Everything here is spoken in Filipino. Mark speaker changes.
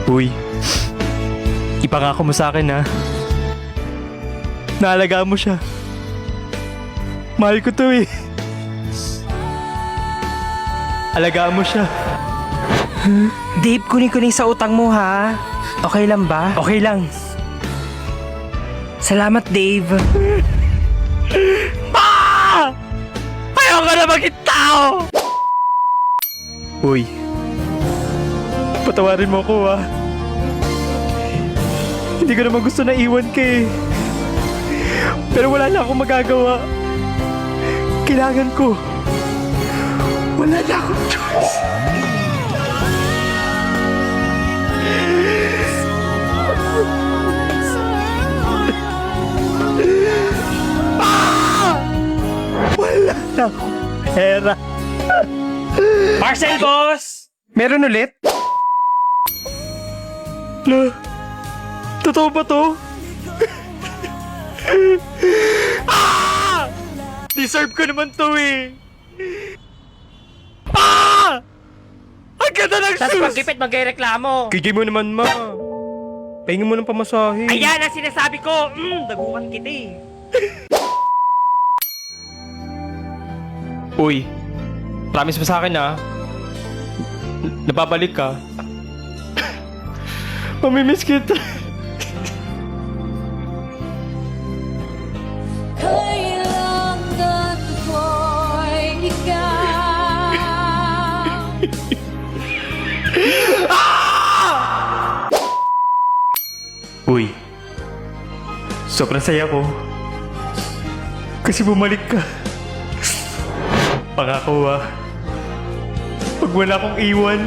Speaker 1: Uy, ipangako mo sa akin ha. Naalagaan mo siya. Mahal ko to eh. Alagaan mo siya.
Speaker 2: Dave, kuning-kuning sa utang mo ha. Okay lang ba?
Speaker 1: Okay lang.
Speaker 2: Salamat, Dave.
Speaker 1: Ayoko na maging tao! Uy, patawarin mo ko ha. Hindi ko naman gusto na iwan ka eh. Pero wala na akong magagawa. Kailangan ko. Wala na akong choice. Wala na akong pera.
Speaker 2: Parcel, boss! Meron ulit?
Speaker 1: La, totoo ba to? Deserve ko naman to eh. Ang ganda ng
Speaker 2: Tapos
Speaker 1: shoes!
Speaker 2: pagkipit, magreklamo.
Speaker 1: Kigay mo naman, ma. Pahingin mo ng pamasahe.
Speaker 2: Ayan ang sinasabi ko. Dagukan kita eh.
Speaker 1: Uy, promise mo sa akin ha. Napabalik ka. Mamimiss kita.
Speaker 3: Kailangan ko'y ikaw.
Speaker 1: Uy, sobrang saya ko. Kasi bumalik ka. Pangako ha. Pag wala akong iwan,